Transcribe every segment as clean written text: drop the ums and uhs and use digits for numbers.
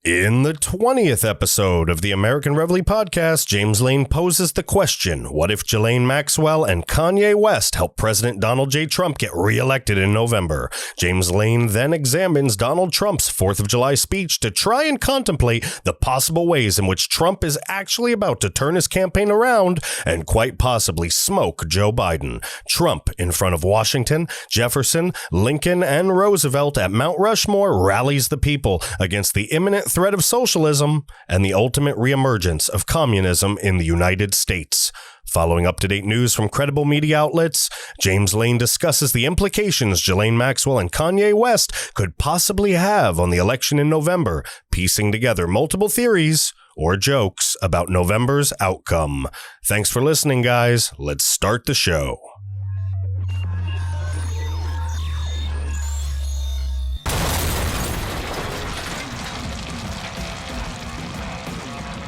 In the 20th episode of the American Reveille Podcast, James Lane poses the question, what if Ghislaine Maxwell and Kanye West help President Donald J. Trump get reelected in November? James Lane then examines Donald Trump's 4th of July speech to try and contemplate the possible ways in which Trump is actually about to turn his campaign around and quite possibly smoke Joe Biden. Trump in front of Washington, Jefferson, Lincoln, and Roosevelt at Mount Rushmore rallies the people against the imminent threat of socialism and the ultimate reemergence of communism in the United States. Following up-to-date news from credible media outlets, James Lane discusses the implications Ghislaine Maxwell and Kanye West could possibly have on the election in November, piecing together multiple theories or jokes about November's outcome. Thanks for listening, guys. Let's start the show.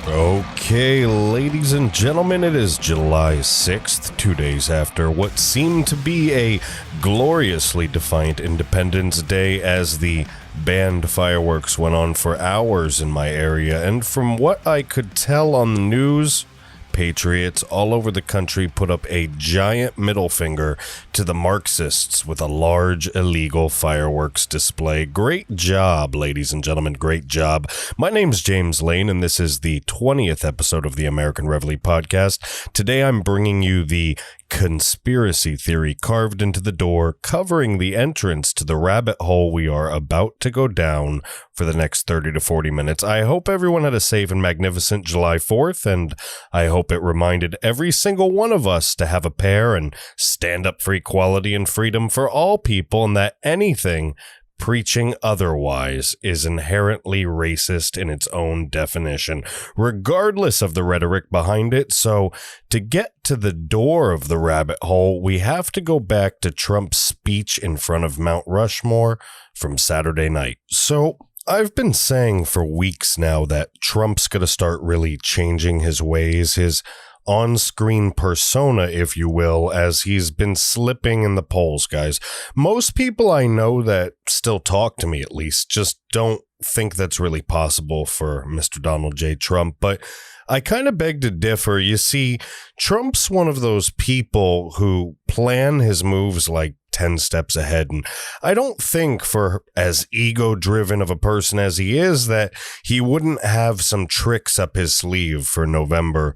Okay, ladies and gentlemen, it is July 6th, 2 days after what seemed to be a gloriously defiant Independence Day as the banned fireworks went on for hours in my area, and from what I could tell on the news, patriots all over the country put up a giant middle finger to the Marxists with a large illegal fireworks display. Great job, ladies and gentlemen. Great job. My name's James Lane, and this is the 20th episode of the American Reveille Podcast. Today, I'm bringing you the conspiracy theory carved into the door, covering the entrance to the rabbit hole we are about to go down for the next 30 to 40 minutes. I hope everyone had a safe and magnificent July 4th, and I hope it reminded every single one of us to have a pair and stand up for equality and freedom for all people, and that anything preaching otherwise is inherently racist in its own definition, regardless of the rhetoric behind it. So to get to the door of the rabbit hole, we have to go back to Trump's speech in front of Mount Rushmore from Saturday night. So I've been saying for weeks now that Trump's going to start really changing his ways, his on-screen persona, if you will, as he's been slipping in the polls, guys. Most people I know that still talk to me, at least, just don't think that's really possible for Mr. Donald J. Trump, but I kind of beg to differ. You see, Trump's one of those people who plan his moves like 10 steps ahead, and I don't think, for as ego-driven of a person as he is, that he wouldn't have some tricks up his sleeve for November.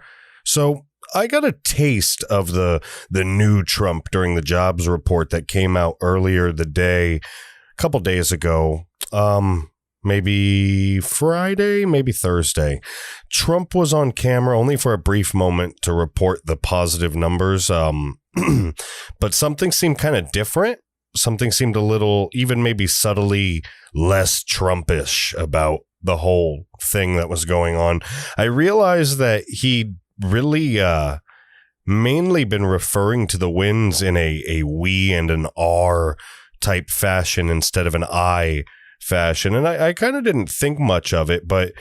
So I got a taste of the new Trump during the jobs report that came out earlier the day, a couple days ago, maybe Friday, maybe Thursday. Trump was on camera only for a brief moment to report the positive numbers, but something seemed kind of different. Something seemed a little, even maybe subtly less Trumpish about the whole thing that was going on. I realized that he really mainly been referring to the wins in a we and an R type fashion instead of an I fashion. And I kind of didn't think much of it, but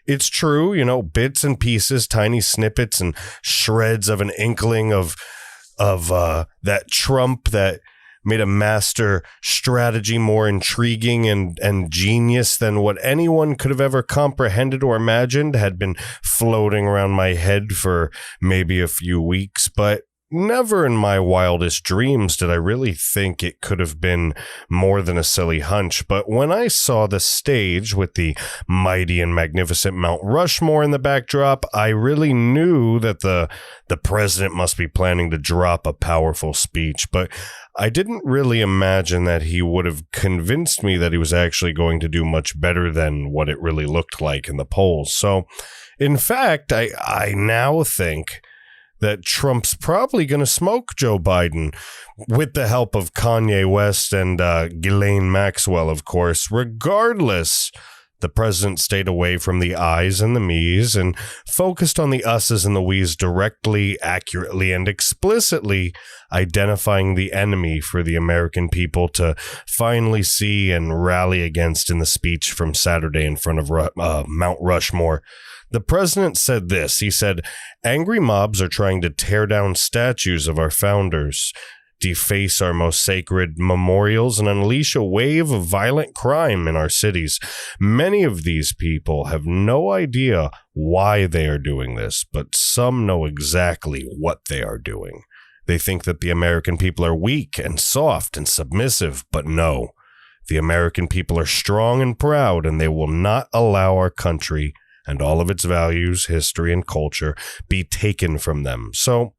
it's true, you know, bits and pieces, tiny snippets and shreds of an inkling of that Trump that made a master strategy more intriguing and genius than what anyone could have ever comprehended or imagined had been floating around my head for maybe a few weeks. But never in my wildest dreams did I really think it could have been more than a silly hunch. But when I saw the stage with the mighty and magnificent Mount Rushmore in the backdrop, I really knew that the president must be planning to drop a powerful speech. But I didn't really imagine that he would have convinced me that he was actually going to do much better than what it really looked like in the polls. So, in fact, I now think that Trump's probably going to smoke Joe Biden with the help of Kanye West and Ghislaine Maxwell, of course. Regardless, the president stayed away from the I's and the me's and focused on the us's and the we's, directly, accurately, and explicitly identifying the enemy for the American people to finally see and rally against in the speech from Saturday in front of Mount Rushmore. The president said this. He said, "Angry mobs are trying to tear down statues of our founders. deface our most sacred memorials, and unleash a wave of violent crime in our cities. Many of these people have no idea why they are doing this, but some know exactly what they are doing. They think that the American people are weak and soft and submissive, but no. The American people are strong and proud, and they will not allow our country and all of its values, history, and culture be taken from them. So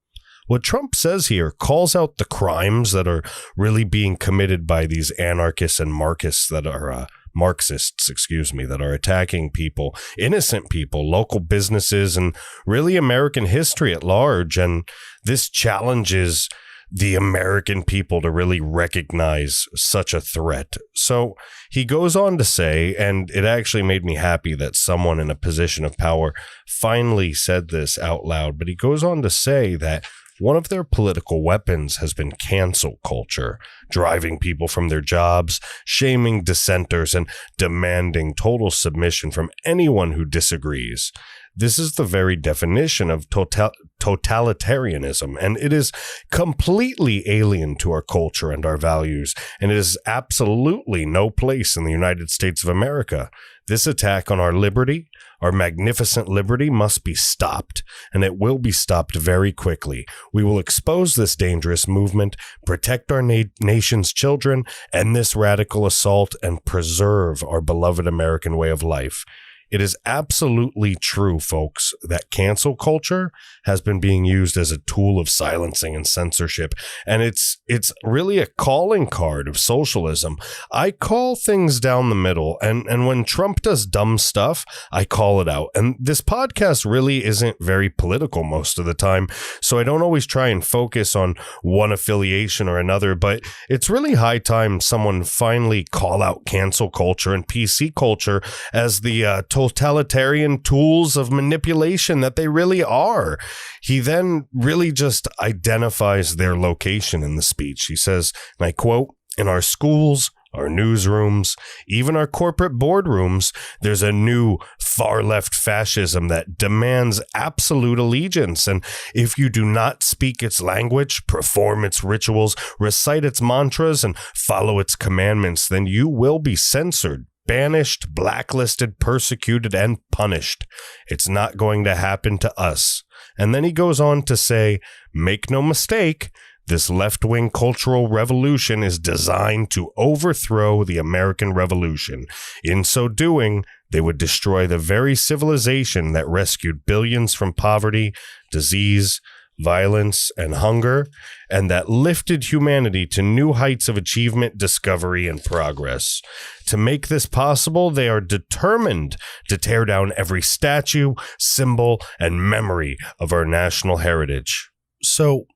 what Trump says here calls out the crimes that are really being committed by these anarchists and Marxists that are that are attacking people, innocent people, local businesses, and really American history at large. And this challenges the American people to really recognize such a threat. So he goes on to say, and it actually made me happy that someone in a position of power finally said this out loud, but he goes on to say that one of their political weapons has been cancel culture, driving people from their jobs, shaming dissenters, and demanding total submission from anyone who disagrees. This is the very definition of totalitarianism, and it is completely alien to our culture and our values, and it is absolutely no place in the United States of America. This attack on our liberty, our magnificent liberty, must be stopped, and it will be stopped very quickly. We will expose this dangerous movement, protect our nation's children, end this radical assault, and preserve our beloved American way of life. It is absolutely true, folks, that cancel culture has been being used as a tool of silencing and censorship, and it's really a calling card of socialism. I call things down the middle, and when Trump does dumb stuff, I call it out. And this podcast really isn't very political most of the time, so I don't always try and focus on one affiliation or another, but it's really high time someone finally call out cancel culture and PC culture as the totalitarian tools of manipulation that they really are. He then really just identifies their location in the speech. He says, and I quote, "In our schools, our newsrooms, even our corporate boardrooms, there's a new far-left fascism that demands absolute allegiance. And if you do not speak its language, perform its rituals, recite its mantras, and follow its commandments, then you will be censored, banished, blacklisted, persecuted, and punished. It's not going to happen to us." And then he goes on to say, "Make no mistake, this left-wing cultural revolution is designed to overthrow the American Revolution. In so doing, they would destroy the very civilization that rescued billions from poverty, disease, violence, and hunger, and that lifted humanity to new heights of achievement, discovery, and progress. To make this possible, they are determined to tear down every statue, symbol, and memory of our national heritage." So,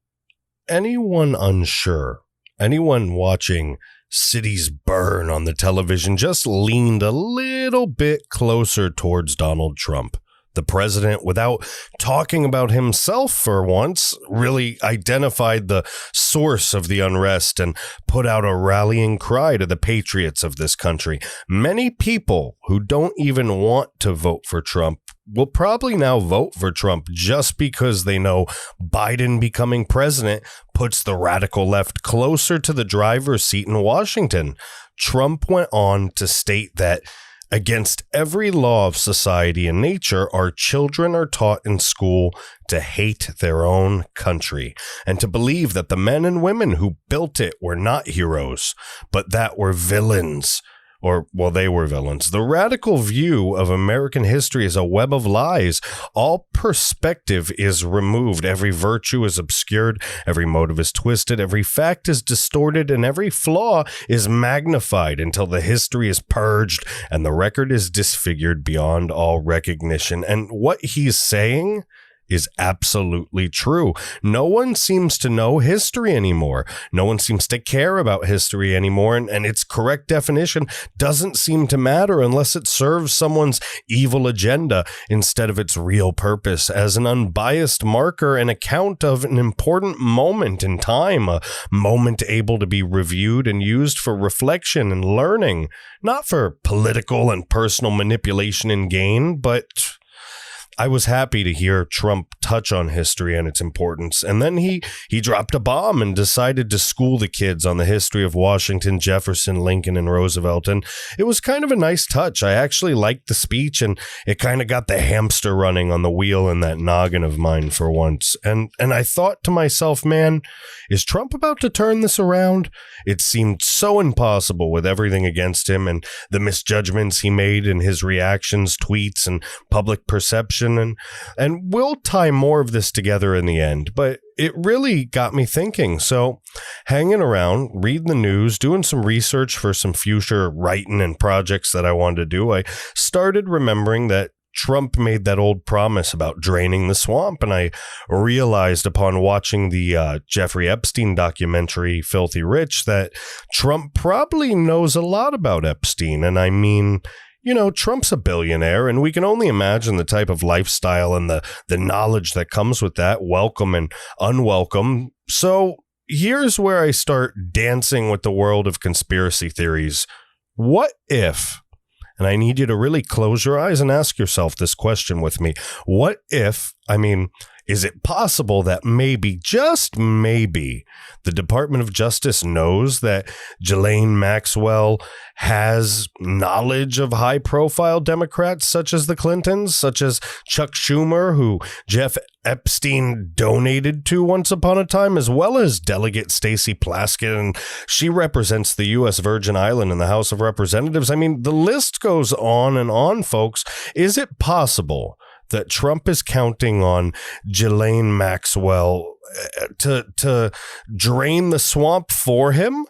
anyone unsure, anyone watching cities burn on the television just leaned a little bit closer towards Donald Trump. The president, without talking about himself for once, really identified the source of the unrest and put out a rallying cry to the patriots of this country. Many people who don't even want to vote for Trump will probably now vote for Trump just because they know Biden becoming president puts the radical left closer to the driver's seat in Washington. Trump went on to state that against every law of society and nature, our children are taught in school to hate their own country and to believe that the men and women who built it were not heroes, but that were villains. They were villains. The radical view of American history is a web of lies. All perspective is removed. Every virtue is obscured. Every motive is twisted. Every fact is distorted, and every flaw is magnified until the history is purged and the record is disfigured beyond all recognition. And what he's saying is absolutely true. No one seems to know history anymore. No one seems to care about history anymore, and its correct definition doesn't seem to matter unless it serves someone's evil agenda instead of its real purpose as an unbiased marker and account of an important moment in time, a moment able to be reviewed and used for reflection and learning, not for political and personal manipulation and gain, but I was happy to hear Trump touch on history and its importance. And then he dropped a bomb and decided to school the kids on the history of Washington, Jefferson, Lincoln, and Roosevelt. And it was kind of a nice touch. I actually liked the speech, and it kind of got the hamster running on the wheel in that noggin of mine for once. And I thought to myself, man, is Trump about to turn this around? It seemed so impossible with everything against him and the misjudgments he made in his reactions, tweets, and public perception. And we'll tie more of this together in the end, but it really got me thinking. So hanging around, reading the news, doing some research for some future writing and projects that I wanted to do, I started remembering that Trump made that old promise about draining the swamp. And I realized upon watching the Jeffrey Epstein documentary, Filthy Rich, that Trump probably knows a lot about Epstein. And I mean, you know, Trump's a billionaire, and we can only imagine the type of lifestyle and the knowledge that comes with that, welcome and unwelcome. So here's where I start dancing with the world of conspiracy theories. What if, and I need you to really close your eyes and ask yourself this question with me. What if, is it possible that maybe, just maybe, the Department of Justice knows that Ghislaine Maxwell has knowledge of high-profile Democrats such as the Clintons, such as Chuck Schumer, who Jeff Epstein donated to once upon a time, as well as Delegate Stacey Plaskett, and she represents the U.S. Virgin Island in the House of Representatives? I mean, the list goes on, folks. Is it possible that Trump is counting on Ghislaine Maxwell to drain the swamp for him?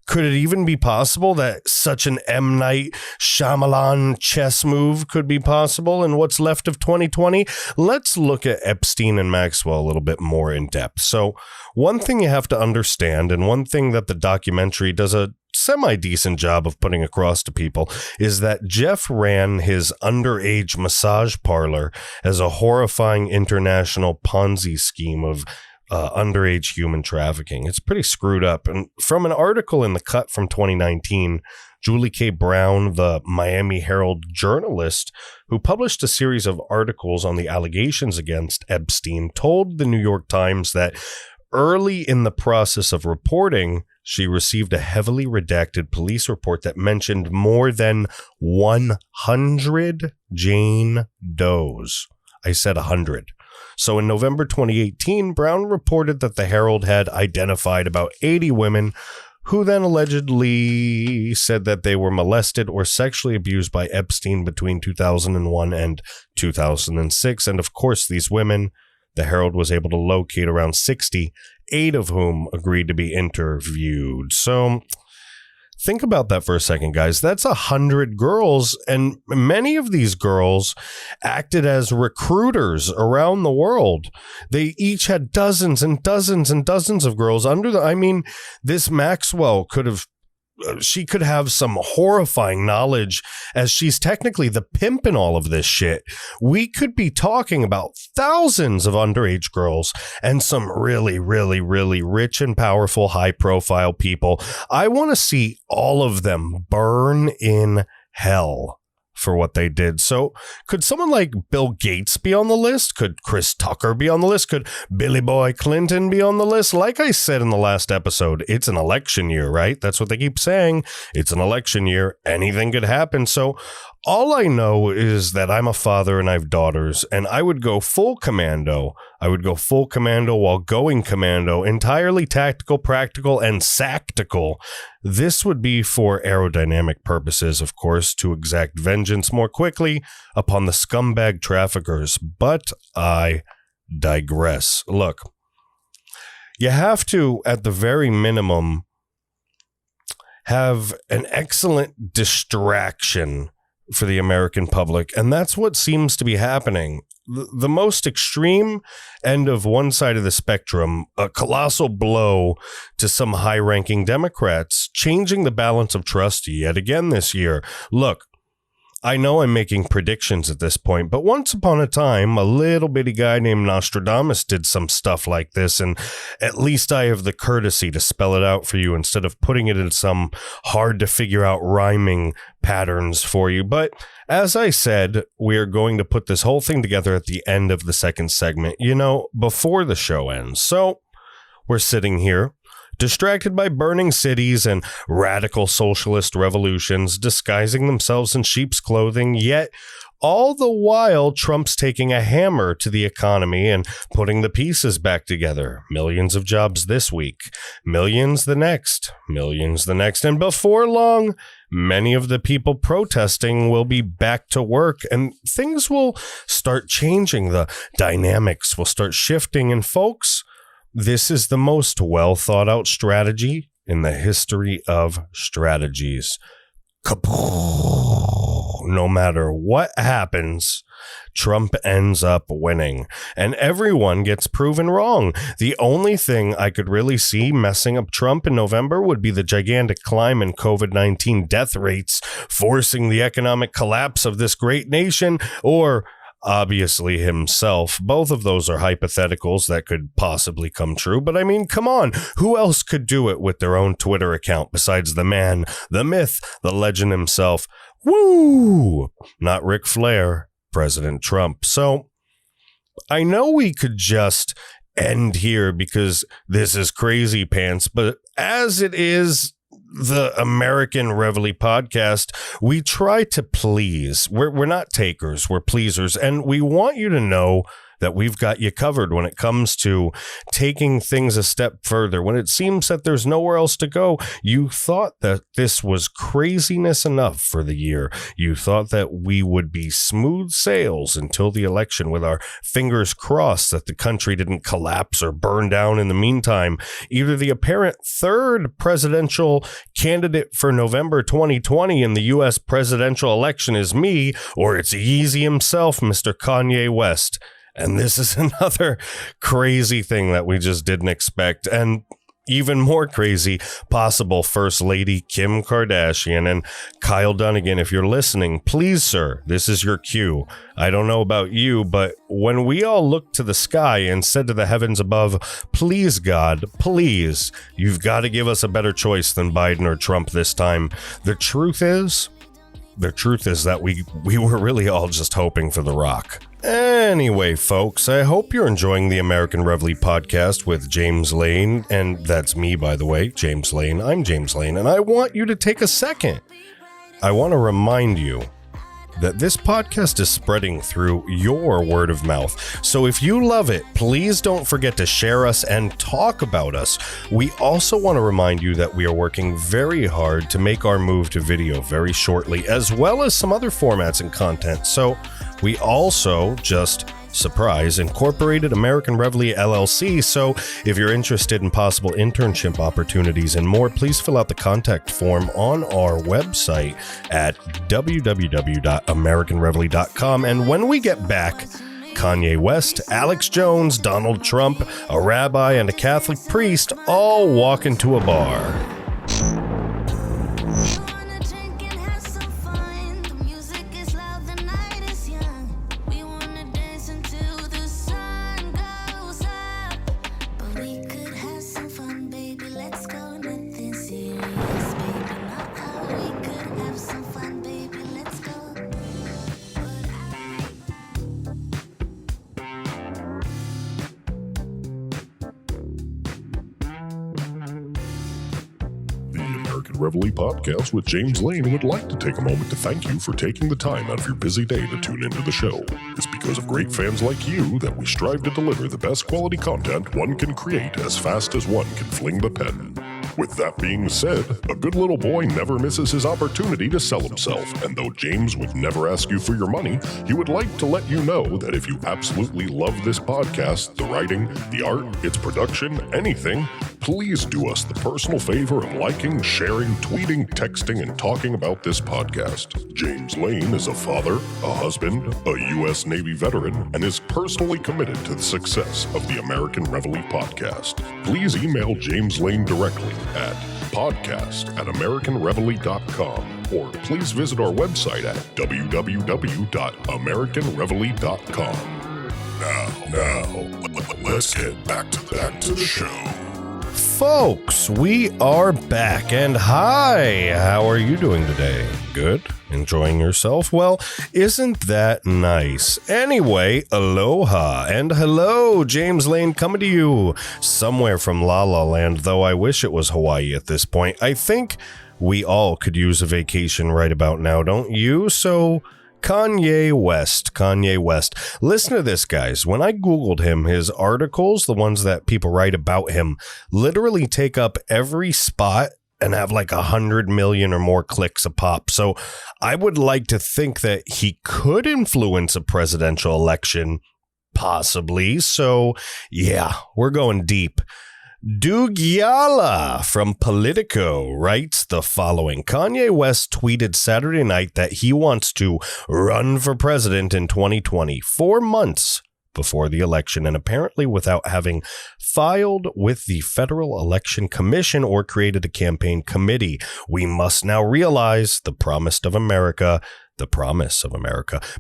Could it even be possible that such an M. Night Shyamalan chess move could be possible in what's left of 2020? Let's look at Epstein and Maxwell a little bit more in depth. So one thing you have to understand, and one thing that the documentary does a semi-decent job of putting across to people, is that Jeff ran his underage massage parlor as a horrifying international Ponzi scheme of underage human trafficking. It's pretty screwed up. And from an article in The Cut from 2019, Julie K. Brown, the Miami Herald journalist who published a series of articles on the allegations against Epstein, told the New York Times that early in the process of reporting, she received a heavily redacted police report that mentioned more than 100 Jane Does. I said 100. So in November 2018, Brown reported that the Herald had identified about 80 women who then allegedly said that they were molested or sexually abused by Epstein between 2001 and 2006. And of course, these women, the Herald was able to locate around 60, 8 of whom agreed to be interviewed. So think about that for a second, guys. That's 100 girls, and many of these girls acted as recruiters around the world. They each had dozens and dozens and dozens of girls under this Maxwell she could have some horrifying knowledge, as she's technically the pimp in all of this shit. We could be talking about thousands of underage girls and some really, really, really rich and powerful, high-profile people. I want to see all of them burn in hell for what they did. So could someone like Bill Gates be on the list? Could Chris Tucker be on the list? Could Billy Boy Clinton be on the list? Like I said in the last episode, it's an election year, right? That's what they keep saying. It's an election year. Anything could happen. So all I know is that I'm a father and I have daughters, and I would go full commando. I would go full commando while going commando, entirely tactical, practical, and sactical. This would be for aerodynamic purposes, of course, to exact vengeance more quickly upon the scumbag traffickers. But I digress. Look, you have to, at the very minimum, have an excellent distraction for the American public, and that's what seems to be happening. The most extreme end of one side of the spectrum, a colossal blow to some high-ranking Democrats, changing the balance of trust yet again this year. Look, I know I'm making predictions at this point, but once upon a time, a little bitty guy named Nostradamus did some stuff like this, and at least I have the courtesy to spell it out for you instead of putting it in some hard-to-figure-out rhyming patterns for you. But as I said, we are going to put this whole thing together at the end of the second segment, before the show ends. So we're sitting here, distracted by burning cities and radical socialist revolutions disguising themselves in sheep's clothing, yet all the while Trump's taking a hammer to the economy and putting the pieces back together. Millions of jobs this week, millions the next, and before long, many of the people protesting will be back to work and things will start changing. The dynamics will start shifting, and folks, this is the most well thought out strategy in the history of strategies. No matter what happens, Trump ends up winning, and everyone gets proven wrong. The only thing I could really see messing up Trump in November would be the gigantic climb in COVID-19 death rates, forcing the economic collapse of this great nation, or obviously himself. Both of those are hypotheticals that could possibly come true, but I mean, come on, who else could do it with their own Twitter account besides the man, the myth, the legend himself? Woo! Not Ric Flair, President Trump. So I know we could just end here because this is crazy pants, but as it is the American Reveille Podcast, we try to please. We're not takers, we're pleasers, and we want you to know that we've got you covered when it comes to taking things a step further. When it seems that there's nowhere else to go, you thought that this was craziness enough for the year. You thought that we would be smooth sails until the election with our fingers crossed that the country didn't collapse or burn down in the meantime. Either the apparent third presidential candidate for November 2020 in the U.S. presidential election is me, or it's Yeezy himself, Mr. Kanye West. And this is another crazy thing that we just didn't expect. And even more crazy, possible First Lady Kim Kardashian. And Kyle Dunnigan, if you're listening, please, sir, this is your cue. I don't know about you, but when we all looked to the sky and said to the heavens above, please, God, please, you've got to give us a better choice than Biden or Trump this time. The truth is that we were really all just hoping for The Rock. Anyway, folks, I hope you're enjoying the American Reveille Podcast with James Lane, and that's me, by the way, James Lane. I'm James Lane, and I want you to take a second. I want to remind you that this podcast is spreading through your word of mouth. So if you love it, please don't forget to share us and talk about us. We also want to remind you that we are working very hard to make our move to video very shortly, as well as some other formats and content. So we also just, surprise, incorporated American Reveille LLC. So if you're interested in possible internship opportunities and more, please fill out the contact form on our website at www.americanreveille.com. And when we get back, Kanye West, Alex Jones, Donald Trump, a rabbi, and a Catholic priest all walk into a bar. Reveille Podcast with James Lane would like to take a moment to thank you for taking the time out of your busy day to tune into the show. It's because of great fans like you that we strive to deliver the best quality content one can create as fast as one can fling the pen. With that being said, a good little boy never misses his opportunity to sell himself, and though James would never ask you for your money, he would like to let you know that if you absolutely love this podcast, the writing, the art, its production, anything, please do us the personal favor of liking, sharing, tweeting, texting, and talking about this podcast. James Lane is a father, a husband, a U.S. Navy veteran, and is personally committed to the success of the American Reveille Podcast. Please email James Lane directly at Podcast at AmericanReveille.com, or please visit our website at www.AmericanReveille.com. Now, let's get back to the show. Folks, we are back, and hi, how are you doing today? Good? Enjoying yourself? Well, isn't that nice? Anyway, aloha, and hello, James Lane coming to you somewhere from La La Land, though I wish it was Hawaii at this point. I think we all could use a vacation right about now, don't you? So, Kanye West. Listen to this, guys. When I Googled him, his articles, the ones that people write about him, literally take up every spot and have like 100 million or more clicks a pop. So I would like to think that he could influence a presidential election, possibly. So yeah, we're going deep. Dugyala from Politico writes the following. Kanye West tweeted Saturday night that he wants to run for president in 2020, 4 months before the election, and apparently without having filed with the Federal Election Commission or created a campaign committee. We must now realize the promise of America,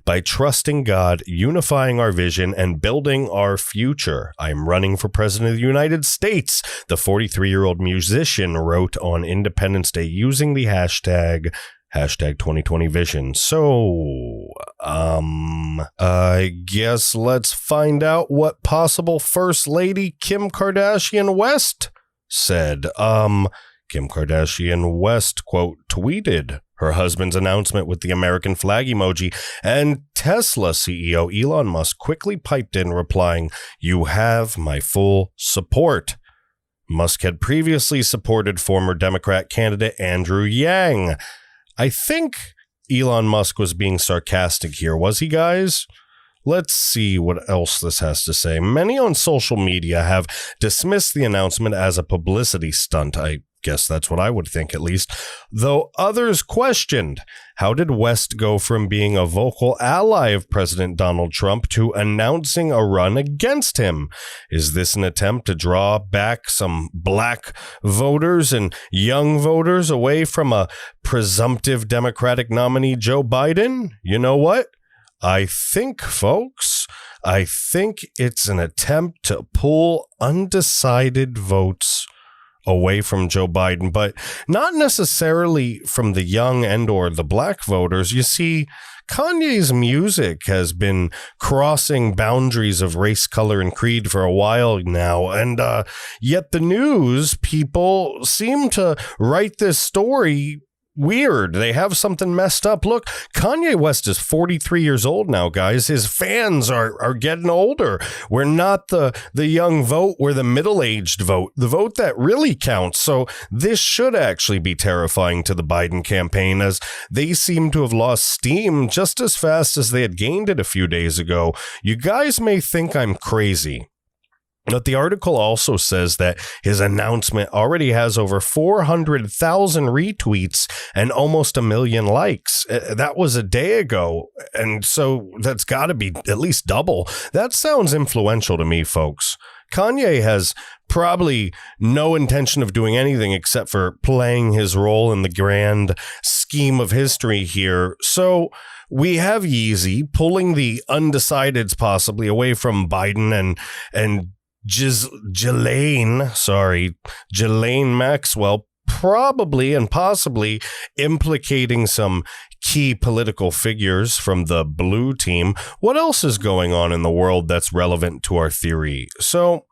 by trusting God, unifying our vision, and building our future. I'm running for president of the United States, the 43-year-old musician wrote on Independence Day using the hashtag 2020 vision. So, I guess let's find out what possible First Lady Kim Kardashian West said. Kim Kardashian West, quote, tweeted her husband's announcement with the American flag emoji, and Tesla CEO Elon Musk quickly piped in, replying, "You have my full support." Musk had previously supported former Democrat candidate Andrew Yang. I think Elon Musk was being sarcastic here, was he, guys? Let's see what else this has to say. Many on social media have dismissed the announcement as a publicity stunt. I guess that's what I would think, at least. Though others questioned, how did West go from being a vocal ally of President Donald Trump to announcing a run against him? Is this an attempt to draw back some black voters and young voters away from a presumptive Democratic nominee, Joe Biden? You know what? I think, folks, it's an attempt to pull undecided votes away from Joe Biden, but not necessarily from the young and or the black voters. You see, Kanye's music has been crossing boundaries of race, color, and creed for a while now, and yet the news people seem to write this story weird. They have something messed up. Look, Kanye West is 43 years old now, guys. His fans are getting older. We're not the young vote. We're the middle-aged vote, the vote that really counts. So this should actually be terrifying to the Biden campaign, as they seem to have lost steam just as fast as they had gained it a few days ago. You guys may think I'm crazy, but the article also says that his announcement already has over 400,000 retweets and almost 1 million likes. That was a day ago, and so that's got to be at least double. That sounds influential to me, folks. Kanye has probably no intention of doing anything except for playing his role in the grand scheme of history here. So we have Yeezy pulling the undecideds possibly away from Biden and Ghislaine Maxwell, probably and possibly implicating some key political figures from the blue team. What else is going on in the world that's relevant to our theory? So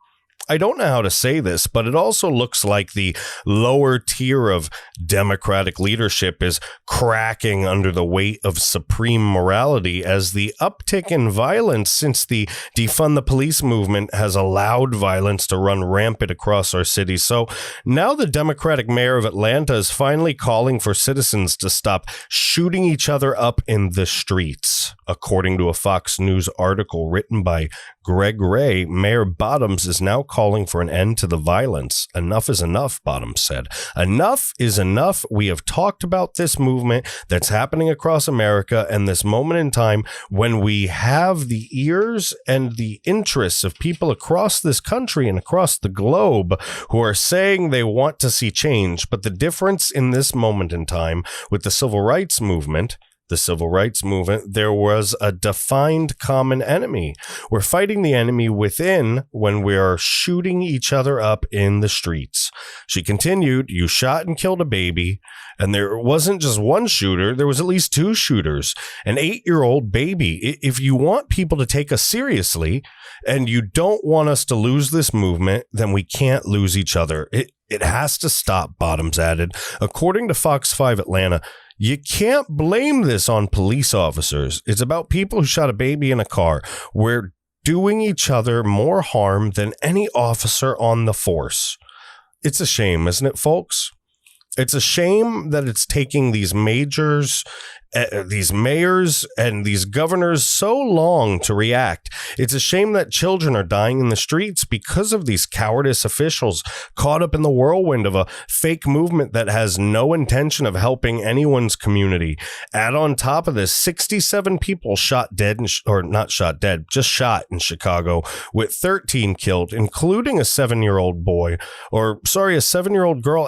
I don't know how to say this, but it also looks like the lower tier of Democratic leadership is cracking under the weight of supreme morality, as the uptick in violence since the defund the police movement has allowed violence to run rampant across our city. So now the Democratic mayor of Atlanta is finally calling for citizens to stop shooting each other up in the streets, according to a Fox News article written by Greg Ray, Mayor Bottoms is now calling for an end to the violence. Enough is enough, Bottoms said. Enough is enough. We have talked about this movement that's happening across America and this moment in time when we have the ears and the interests of people across this country and across the globe who are saying they want to see change. But the difference in this moment in time with the civil rights movement, there was a defined common enemy. We're fighting the enemy within when we are shooting each other up in the streets. She continued, you shot and killed a baby, and there wasn't just one shooter, there was at least two shooters. An 8-year-old baby. If you want people to take us seriously, and you don't want us to lose this movement, then we can't lose each other. It has to stop, Bottoms added. According to Fox 5 Atlanta, you can't blame this on police officers. It's about people who shot a baby in a car. We're doing each other more harm than any officer on the force. It's a shame, isn't it, folks? It's a shame that it's taking these mayors and these governors so long to react. It's a shame that children are dying in the streets because of these cowardice officials caught up in the whirlwind of a fake movement that has no intention of helping anyone's community. Add on top of this, 67 people shot in Chicago, with 13 killed, including a 7-year-old girl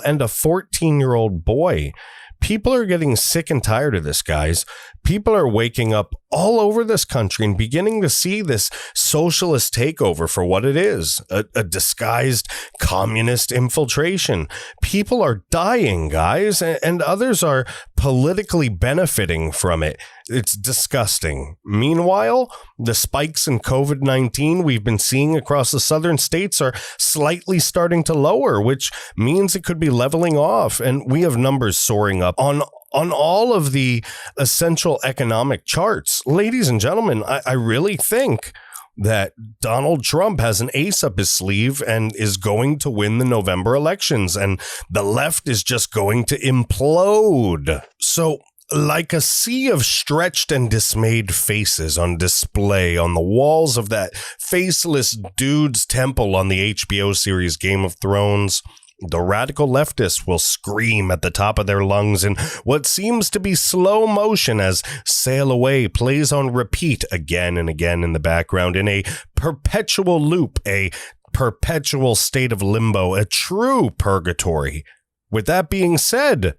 and a 14-year-old boy. People are getting sick and tired of this, guys. People are waking up all over this country and beginning to see this socialist takeover for what it is, a disguised communist infiltration. People are dying, guys, and others are politically benefiting from it. It's disgusting. Meanwhile, the spikes in COVID-19 we've been seeing across the southern states are slightly starting to lower, which means it could be leveling off, and we have numbers soaring up on all of the essential economic charts. Ladies and gentlemen, I really think that Donald Trump has an ace up his sleeve and is going to win the November elections, and the left is just going to implode. So, like a sea of stretched and dismayed faces on display on the walls of that faceless dude's temple on the HBO series Game of Thrones, the radical leftists will scream at the top of their lungs in what seems to be slow motion as Sail Away plays on repeat again and again in the background in a perpetual loop, a perpetual state of limbo, a true purgatory. With that being said,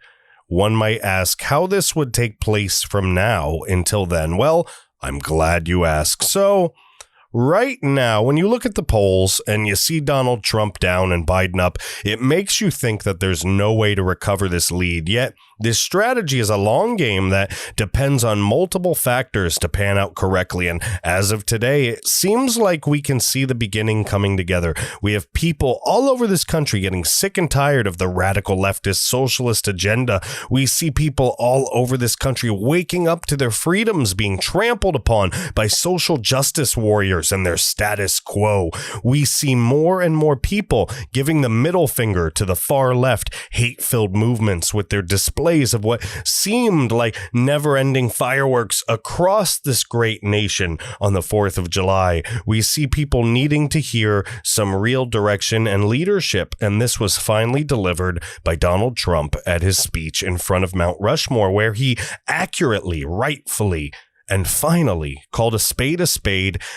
one might ask how this would take place from now until then. Well, I'm glad you asked. So, right now, when you look at the polls and you see Donald Trump down and Biden up, it makes you think that there's no way to recover this lead. Yet, this strategy is a long game that depends on multiple factors to pan out correctly. And as of today, it seems like we can see the beginning coming together. We have people all over this country getting sick and tired of the radical leftist socialist agenda. We see people all over this country waking up to their freedoms being trampled upon by social justice warriors and their status quo. We see more and more people giving the middle finger to the far left hate-filled movements with their displays of what seemed like never-ending fireworks across this great nation on the 4th of July. We see people needing to hear some real direction and leadership, and this was finally delivered by Donald Trump at his speech in front of Mount Rushmore, where he accurately, rightfully, and finally called a spade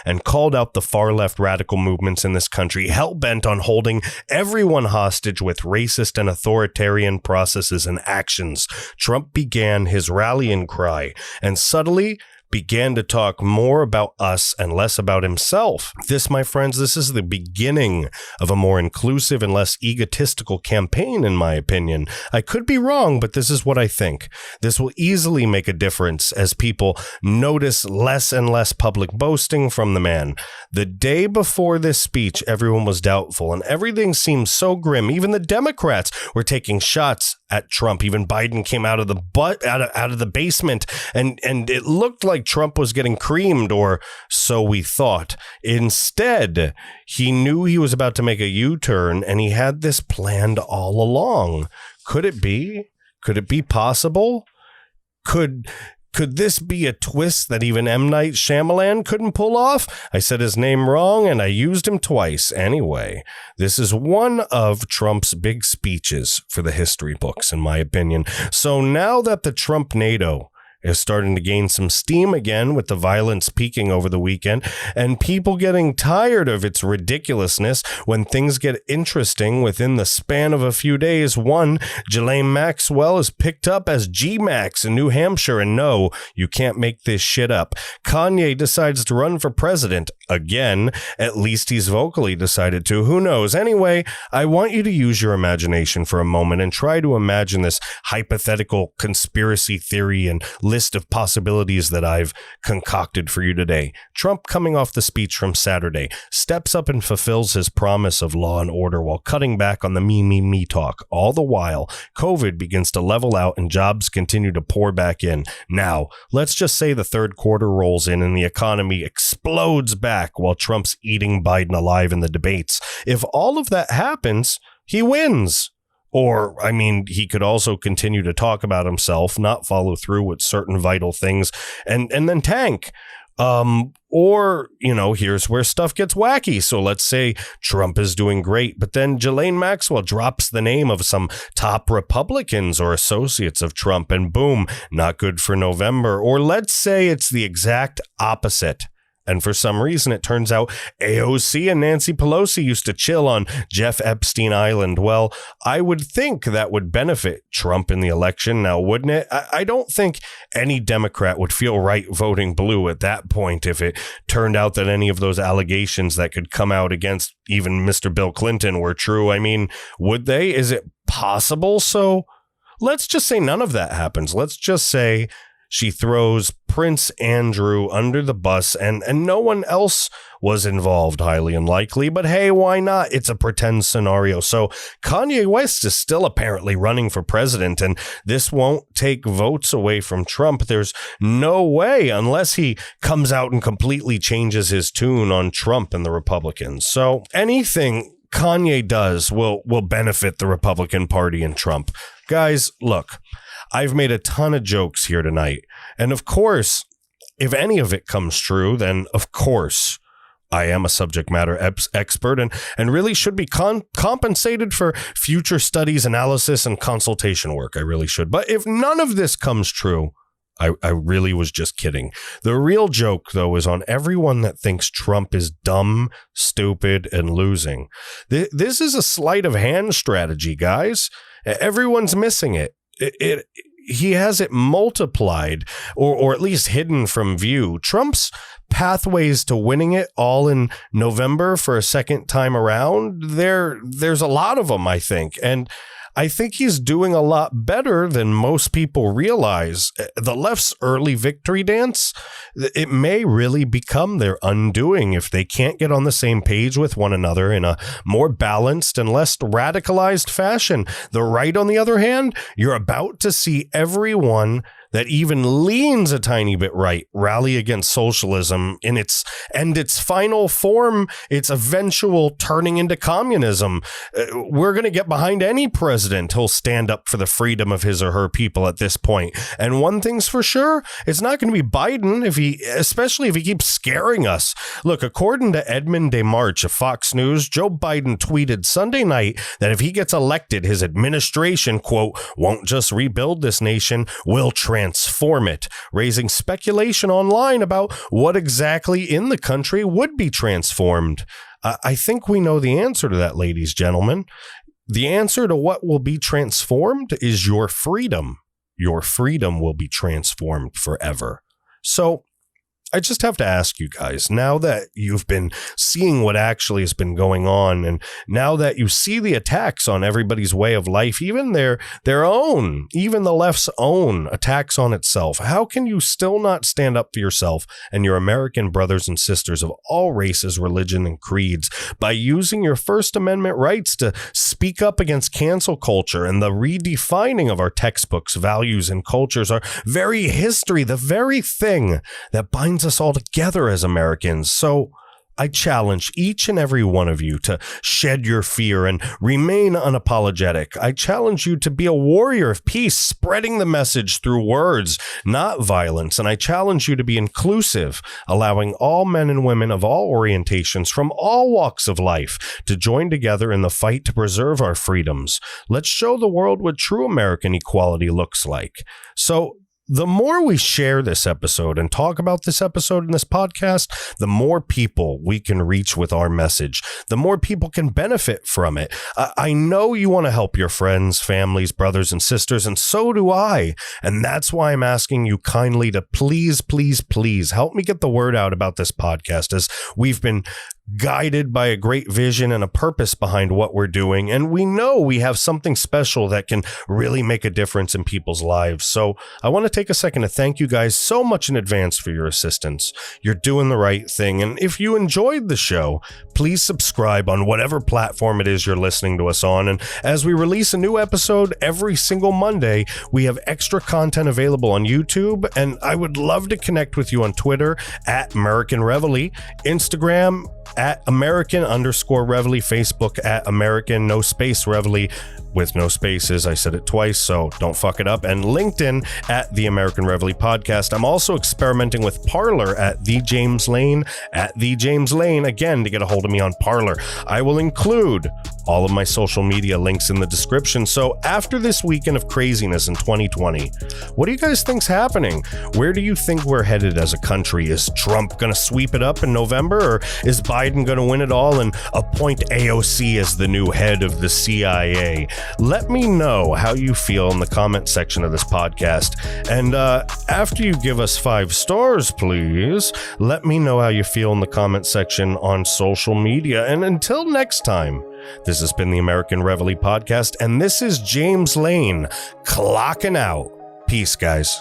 and called out the far-left radical movements in this country, hell-bent on holding everyone hostage with racist and authoritarian processes and actions. Trump began his rallying cry and subtly began to talk more about us and less about himself. This, my friends, this is the beginning of a more inclusive and less egotistical campaign, in my opinion. I could be wrong, but this is what I think. This will easily make a difference as people notice less and less public boasting from the man. The day before this speech, everyone was doubtful, and everything seemed so grim. Even the Democrats were taking shots at Trump. Even Biden came out of the basement, and it looked like Trump was getting creamed, or so we thought. Instead, he knew he was about to make a U-turn, and he had this planned all along. Could it be? Could it be possible? Could Could this be a twist that even M. Night Shyamalan couldn't pull off? I said his name wrong and I used him twice. Anyway, this is one of Trump's big speeches for the history books, in my opinion. So now that the Trump NATO is starting to gain some steam again with the violence peaking over the weekend and people getting tired of its ridiculousness when things get interesting within the span of a few days. One, Ghislaine Maxwell is picked up as G-Max in New Hampshire, and no, you can't make this shit up. Kanye decides to run for president again. At least he's vocally decided to. Who knows? Anyway, I want you to use your imagination for a moment and try to imagine this hypothetical conspiracy theory and list of possibilities that I've concocted for you today. Trump, coming off the speech from Saturday, steps up and fulfills his promise of law and order while cutting back on the me talk. All the while, COVID begins to level out and jobs continue to pour back in. Now, let's just say the third quarter rolls in and the economy explodes back while Trump's eating Biden alive in the debates. If all of that happens, he wins. Or, I mean, he could also continue to talk about himself, not follow through with certain vital things, and then tank. Or, you know, here's where stuff gets wacky. So let's say Trump is doing great, but then Ghislaine Maxwell drops the name of some top Republicans or associates of Trump, and boom, not good for November. Or let's say it's the exact opposite. And for some reason, it turns out AOC and Nancy Pelosi used to chill on Jeff Epstein Island. Well, I would think that would benefit Trump in the election now, wouldn't it? I don't think any Democrat would feel right voting blue at that point if it turned out that any of those allegations that could come out against even Mr. Bill Clinton were true. I mean, would they? Is it possible? So let's just say none of that happens. Let's just say she throws Prince Andrew under the bus and no one else was involved, highly unlikely. But hey, why not? It's a pretend scenario. So Kanye West is still apparently running for president, and this won't take votes away from Trump. There's no way, unless he comes out and completely changes his tune on Trump and the Republicans. So anything Kanye does will benefit the Republican Party and Trump. Guys, look, I've made a ton of jokes here tonight. And of course, if any of it comes true, then of course I am a subject matter expert and really should be compensated for future studies, analysis, and consultation work. I really should. But if none of this comes true, I really was just kidding. The real joke, though, is on everyone that thinks Trump is dumb, stupid, and losing. This is a sleight of hand strategy, guys. Everyone's missing it. He has it multiplied or at least hidden from view. Trump's pathways to winning it all in November for a second time around, there's a lot of them, I think. And I think he's doing a lot better than most people realize. The left's early victory dance, it may really become their undoing if they can't get on the same page with one another in a more balanced and less radicalized fashion. The right, on the other hand, you're about to see everyone that even leans a tiny bit right rally against socialism in its final form, its eventual turning into communism. We're going to get behind any president who'll stand up for the freedom of his or her people at this point. And one thing's for sure, it's not going to be Biden especially if he keeps scaring us. Look, according to Edmund DeMarch of Fox News, Joe Biden tweeted Sunday night that if he gets elected, his administration, quote, won't just rebuild this nation, will transform it, raising speculation online about what exactly in the country would be transformed. I think we know the answer to that, ladies, gentlemen. The answer to what will be transformed is your freedom. Your freedom will be transformed forever. So I just have to ask you guys, now that you've been seeing what actually has been going on, and now that you see the attacks on everybody's way of life, even their own, even the left's own attacks on itself, how can you still not stand up for yourself and your American brothers and sisters of all races, religion, and creeds by using your First Amendment rights to speak up against cancel culture and the redefining of our textbooks, values, and cultures, our very history, the very thing that binds us all together as Americans? So I challenge each and every one of you to shed your fear and remain unapologetic. I challenge you to be a warrior of peace, spreading the message through words, not violence. And I challenge you to be inclusive, allowing all men and women of all orientations from all walks of life to join together in the fight to preserve our freedoms. Let's show the world what true American equality looks like. So, the more we share this episode and talk about this episode in this podcast, the more people we can reach with our message. The more people can benefit from it. I know you want to help your friends, families, brothers, and sisters, and so do I. And that's why I'm asking you kindly to please, please, please help me get the word out about this podcast, as we've been guided by a great vision and a purpose behind what we're doing. And we know we have something special that can really make a difference in people's lives. So I want to take a second to thank you guys so much in advance for your assistance. You're doing the right thing. And if you enjoyed the show, please subscribe on whatever platform it is you're listening to us on. And as we release a new episode every single Monday, we have extra content available on YouTube. And I would love to connect with you on Twitter at American Reveille, Instagram at American_Reveille, Facebook at American no space Reveille with no spaces. I said it twice, so don't fuck it up. And LinkedIn at the American Reveille Podcast. I'm also experimenting with Parler at the James Lane, again, to get a hold of me on Parler. I will include all of my social media links in the description. So after this weekend of craziness in 2020, what do you guys think's happening? Where do you think we're headed as a country? Is Trump going to sweep it up in November, or is Biden going to win it all and appoint AOC as the new head of the CIA? Let me know how you feel in the comment section of this podcast. And after you give us 5 stars, please, let me know how you feel in the comment section on social media. And until next time, this has been the American Reveille Podcast, and this is James Lane clocking out. Peace, guys.